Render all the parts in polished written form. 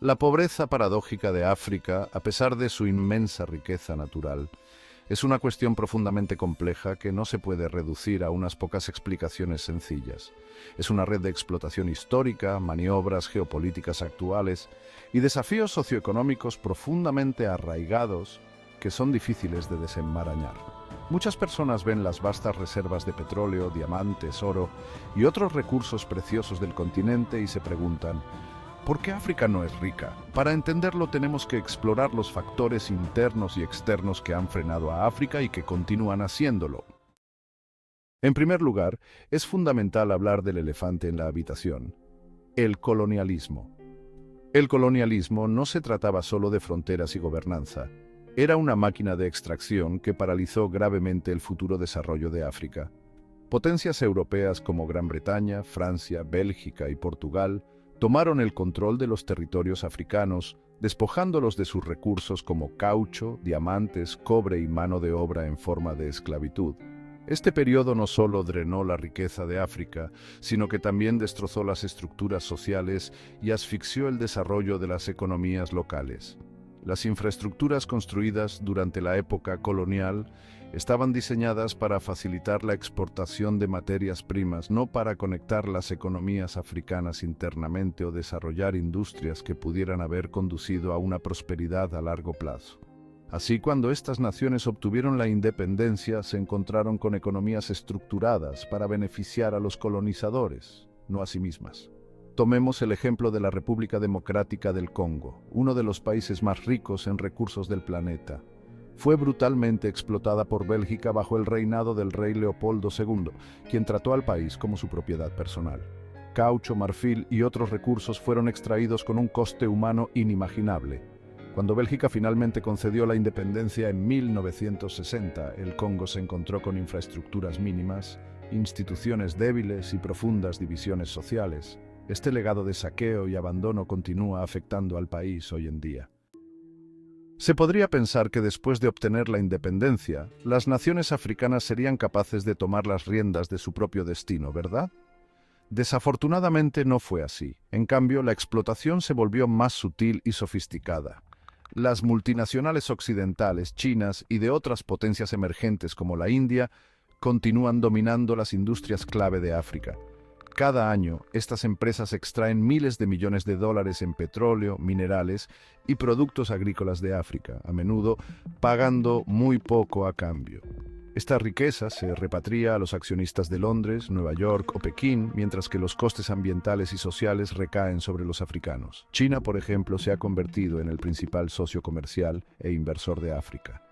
La pobreza paradójica de África, a pesar de su inmensa riqueza natural, es una cuestión profundamente compleja que no se puede reducir a unas pocas explicaciones sencillas. Es una red de explotación histórica, maniobras geopolíticas actuales y desafíos socioeconómicos profundamente arraigados que son difíciles de desenmarañar. Muchas personas ven las vastas reservas de petróleo, diamantes, oro y otros recursos preciosos del continente y se preguntan: ¿por qué África no es rica? Para entenderlo tenemos que explorar los factores internos y externos que han frenado a África y que continúan haciéndolo. En primer lugar, es fundamental hablar del elefante en la habitación: el colonialismo. El colonialismo no se trataba solo de fronteras y gobernanza. Era una máquina de extracción que paralizó gravemente el futuro desarrollo de África. Potencias europeas como Gran Bretaña, Francia, Bélgica y Portugal tomaron el control de los territorios africanos, despojándolos de sus recursos como caucho, diamantes, cobre y mano de obra en forma de esclavitud. Este periodo no solo drenó la riqueza de África, sino que también destrozó las estructuras sociales y asfixió el desarrollo de las economías locales. Las infraestructuras construidas durante la época colonial estaban diseñadas para facilitar la exportación de materias primas, no para conectar las economías africanas internamente o desarrollar industrias que pudieran haber conducido a una prosperidad a largo plazo. Así, cuando estas naciones obtuvieron la independencia, se encontraron con economías estructuradas para beneficiar a los colonizadores, no a sí mismas. Tomemos el ejemplo de la República Democrática del Congo, uno de los países más ricos en recursos del planeta. Fue brutalmente explotada por Bélgica bajo el reinado del rey Leopoldo II, quien trató al país como su propiedad personal. Caucho, marfil y otros recursos fueron extraídos con un coste humano inimaginable. Cuando Bélgica finalmente concedió la independencia en 1960, el Congo se encontró con infraestructuras mínimas, instituciones débiles y profundas divisiones sociales. Este legado de saqueo y abandono continúa afectando al país hoy en día. Se podría pensar que después de obtener la independencia, las naciones africanas serían capaces de tomar las riendas de su propio destino, ¿verdad? Desafortunadamente no fue así. En cambio, la explotación se volvió más sutil y sofisticada. Las multinacionales occidentales, chinas y de otras potencias emergentes como la India continúan dominando las industrias clave de África. Cada año, estas empresas extraen miles de millones de dólares en petróleo, minerales y productos agrícolas de África, a menudo pagando muy poco a cambio. Esta riqueza se repatria a los accionistas de Londres, Nueva York o Pekín, mientras que los costes ambientales y sociales recaen sobre los africanos. China, por ejemplo, se ha convertido en el principal socio comercial e inversor de África.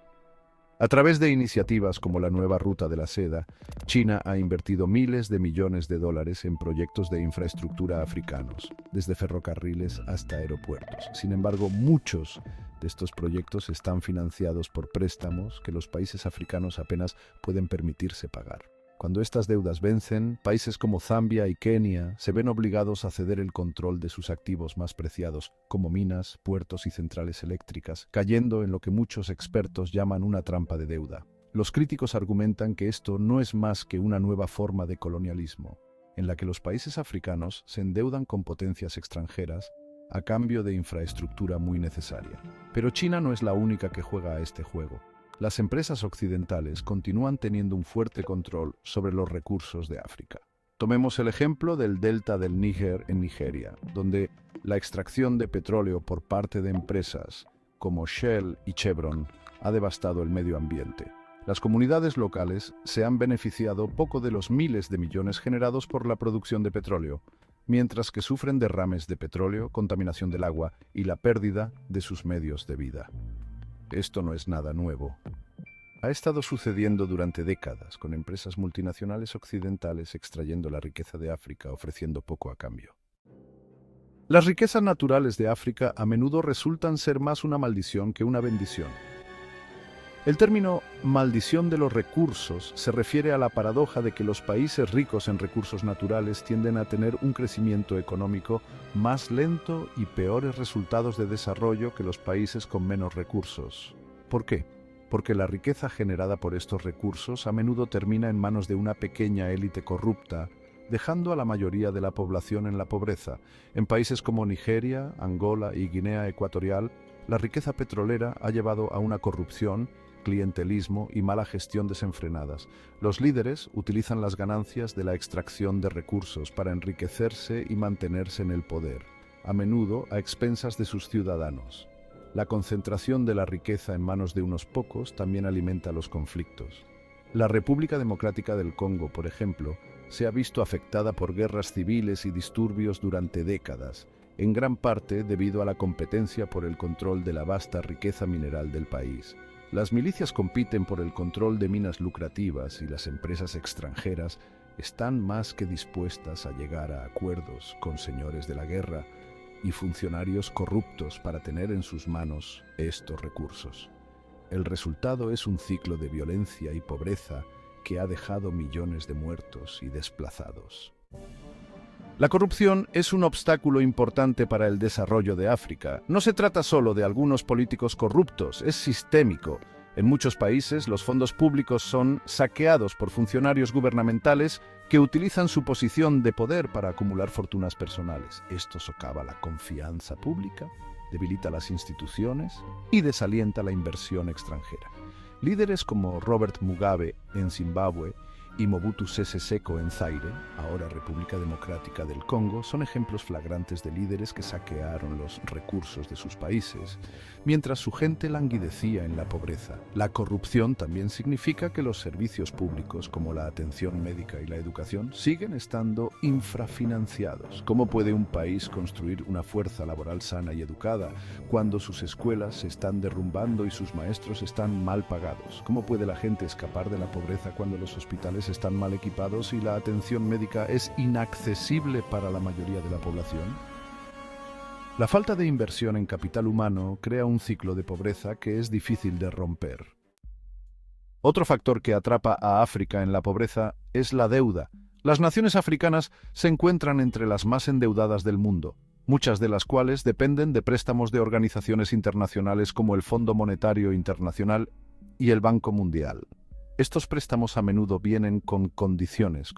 A través de iniciativas como la Nueva Ruta de la Seda, China ha invertido miles de millones de dólares en proyectos de infraestructura africanos, desde ferrocarriles hasta aeropuertos. Sin embargo, muchos de estos proyectos están financiados por préstamos que los países africanos apenas pueden permitirse pagar. Cuando estas deudas vencen, países como Zambia y Kenia se ven obligados a ceder el control de sus activos más preciados, como minas, puertos y centrales eléctricas, cayendo en lo que muchos expertos llaman una trampa de deuda. Los críticos argumentan que esto no es más que una nueva forma de colonialismo, en la que los países africanos se endeudan con potencias extranjeras a cambio de infraestructura muy necesaria. Pero China no es la única que juega a este juego. Las empresas occidentales continúan teniendo un fuerte control sobre los recursos de África. Tomemos el ejemplo del delta del Níger en Nigeria, donde la extracción de petróleo por parte de empresas como Shell y Chevron ha devastado el medio ambiente. Las comunidades locales se han beneficiado poco de los miles de millones generados por la producción de petróleo, mientras que sufren derrames de petróleo, contaminación del agua y la pérdida de sus medios de vida. Esto no es nada nuevo. Ha estado sucediendo durante décadas, con empresas multinacionales occidentales extrayendo la riqueza de África, ofreciendo poco a cambio. Las riquezas naturales de África a menudo resultan ser más una maldición que una bendición. El término maldición de los recursos se refiere a la paradoja de que los países ricos en recursos naturales tienden a tener un crecimiento económico más lento y peores resultados de desarrollo que los países con menos recursos. ¿Por qué? Porque la riqueza generada por estos recursos a menudo termina en manos de una pequeña élite corrupta, dejando a la mayoría de la población en la pobreza. En países como Nigeria, Angola y Guinea Ecuatorial, la riqueza petrolera ha llevado a una corrupción, clientelismo y mala gestión desenfrenadas. Los líderes utilizan las ganancias de la extracción de recursos para enriquecerse y mantenerse en el poder, a menudo a expensas de sus ciudadanos. La concentración de la riqueza en manos de unos pocos también alimenta los conflictos. La República Democrática del Congo, por ejemplo, se ha visto afectada por guerras civiles y disturbios durante décadas, en gran parte debido a la competencia por el control de la vasta riqueza mineral del país. Las milicias compiten por el control de minas lucrativas y las empresas extranjeras están más que dispuestas a llegar a acuerdos con señores de la guerra y funcionarios corruptos para tener en sus manos estos recursos. El resultado es un ciclo de violencia y pobreza que ha dejado millones de muertos y desplazados. La corrupción es un obstáculo importante para el desarrollo de África. No se trata solo de algunos políticos corruptos, es sistémico. En muchos países, los fondos públicos son saqueados por funcionarios gubernamentales que utilizan su posición de poder para acumular fortunas personales. Esto socava la confianza pública, debilita las instituciones y desalienta la inversión extranjera. Líderes como Robert Mugabe en Zimbabue y Mobutu Sese Seko en Zaire, ahora República Democrática del Congo, son ejemplos flagrantes de líderes que saquearon los recursos de sus países, mientras su gente languidecía en la pobreza. La corrupción también significa que los servicios públicos, como la atención médica y la educación, siguen estando infrafinanciados. ¿Cómo puede un país construir una fuerza laboral sana y educada cuando sus escuelas se están derrumbando y sus maestros están mal pagados? ¿Cómo puede la gente escapar de la pobreza cuando los hospitales están mal equipados y la atención médica es inaccesible para la mayoría de la población? La falta de inversión en capital humano crea un ciclo de pobreza que es difícil de romper. Otro factor que atrapa a África en la pobreza es la deuda. Las naciones africanas se encuentran entre las más endeudadas del mundo, muchas de las cuales dependen de préstamos de organizaciones internacionales como el Fondo Monetario Internacional y el Banco Mundial. Estos préstamos a menudo vienen con condiciones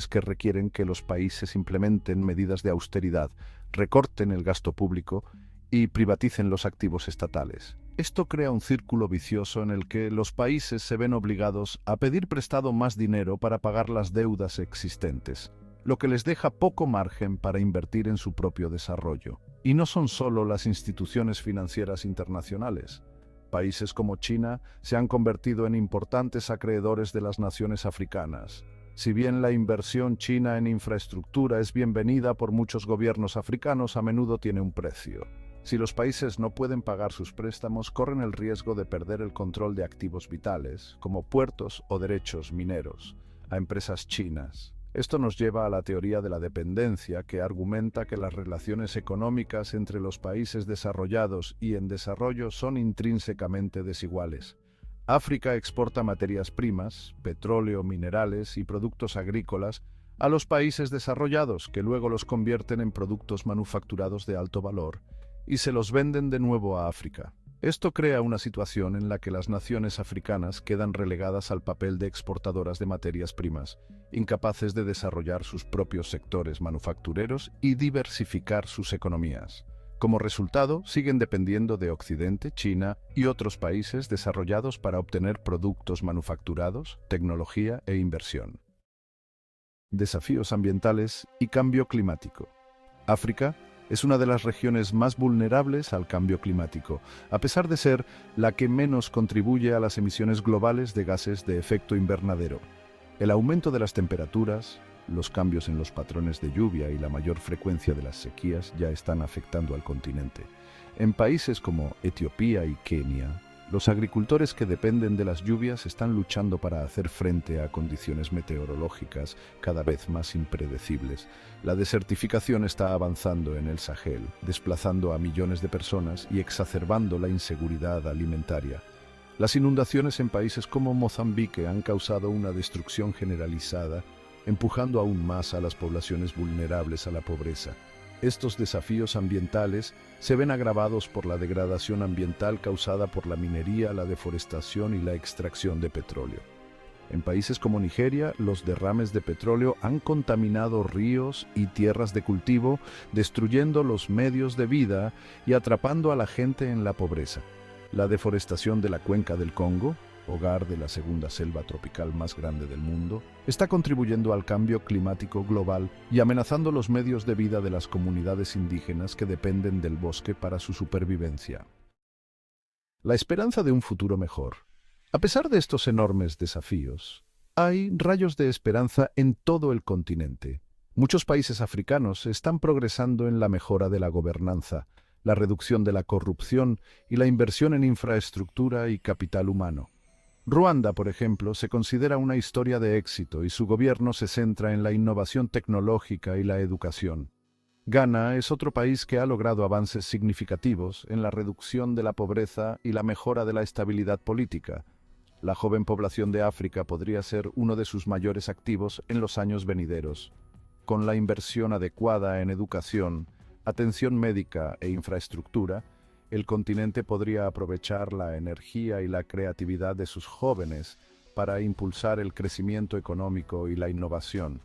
que requieren que los países implementen medidas de austeridad, recorten el gasto público y privaticen los activos estatales. Esto crea un círculo vicioso en el que los países se ven obligados a pedir prestado más dinero para pagar las deudas existentes, lo que les deja poco margen para invertir en su propio desarrollo. Y no son solo las instituciones financieras internacionales. Países como China se han convertido en importantes acreedores de las naciones africanas. Si bien la inversión china en infraestructura es bienvenida por muchos gobiernos africanos, a menudo tiene un precio. Si los países no pueden pagar sus préstamos, corren el riesgo de perder el control de activos vitales, como puertos o derechos mineros, a empresas chinas. Esto nos lleva a la teoría de la dependencia, que argumenta que las relaciones económicas entre los países desarrollados y en desarrollo son intrínsecamente desiguales. África exporta materias primas, petróleo, minerales y productos agrícolas a los países desarrollados, que luego los convierten en productos manufacturados de alto valor y se los venden de nuevo a África. Esto crea una situación en la que las naciones africanas quedan relegadas al papel de exportadoras de materias primas, incapaces de desarrollar sus propios sectores manufactureros y diversificar sus economías. Como resultado, siguen dependiendo de Occidente, China y otros países desarrollados para obtener productos manufacturados, tecnología e inversión. Desafíos ambientales y cambio climático. África es una de las regiones más vulnerables al cambio climático, a pesar de ser la que menos contribuye a las emisiones globales de gases de efecto invernadero. El aumento de las temperaturas, los cambios en los patrones de lluvia y la mayor frecuencia de las sequías ya están afectando al continente. En países como Etiopía y Kenia, los agricultores que dependen de las lluvias están luchando para hacer frente a condiciones meteorológicas cada vez más impredecibles. La desertificación está avanzando en el Sahel, desplazando a millones de personas y exacerbando la inseguridad alimentaria. Las inundaciones en países como Mozambique han causado una destrucción generalizada, empujando aún más a las poblaciones vulnerables a la pobreza. Estos desafíos ambientales se ven agravados por la degradación ambiental causada por la minería, la deforestación y la extracción de petróleo. En países como Nigeria, los derrames de petróleo han contaminado ríos y tierras de cultivo, destruyendo los medios de vida y atrapando a la gente en la pobreza. La deforestación de la cuenca del Congo, hogar de la segunda selva tropical más grande del mundo, está contribuyendo al cambio climático global y amenazando los medios de vida de las comunidades indígenas que dependen del bosque para su supervivencia. La esperanza de un futuro mejor. A pesar de estos enormes desafíos, hay rayos de esperanza en todo el continente. Muchos países africanos están progresando en la mejora de la gobernanza, la reducción de la corrupción y la inversión en infraestructura y capital humano. Ruanda, por ejemplo, se considera una historia de éxito y su gobierno se centra en la innovación tecnológica y la educación. Ghana es otro país que ha logrado avances significativos en la reducción de la pobreza y la mejora de la estabilidad política. La joven población de África podría ser uno de sus mayores activos en los años venideros. Con la inversión adecuada en educación, atención médica e infraestructura, el continente podría aprovechar la energía y la creatividad de sus jóvenes para impulsar el crecimiento económico y la innovación.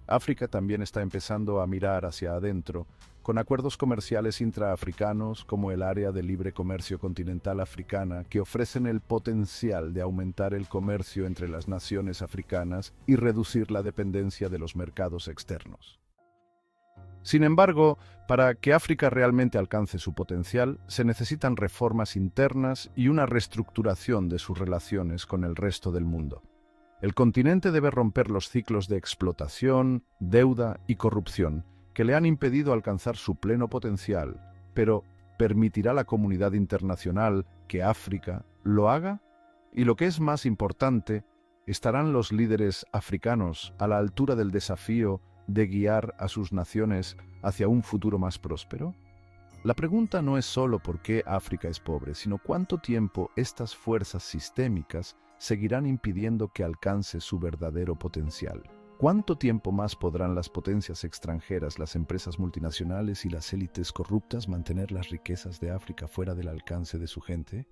África también está empezando a mirar hacia adentro, con acuerdos comerciales intraafricanos como el Área de Libre Comercio Continental Africana, que ofrecen el potencial de aumentar el comercio entre las naciones africanas y reducir la dependencia de los mercados externos. Sin embargo, para que África realmente alcance su potencial, se necesitan reformas internas y una reestructuración de sus relaciones con el resto del mundo. El continente debe romper los ciclos de explotación, deuda y corrupción que le han impedido alcanzar su pleno potencial, pero ¿permitirá la comunidad internacional que África lo haga? Y lo que es más importante, ¿estarán los líderes africanos a la altura del desafío de guiar a sus naciones hacia un futuro más próspero? La pregunta no es solo por qué África es pobre, sino cuánto tiempo estas fuerzas sistémicas seguirán impidiendo que alcance su verdadero potencial. ¿Cuánto tiempo más podrán las potencias extranjeras, las empresas multinacionales y las élites corruptas mantener las riquezas de África fuera del alcance de su gente?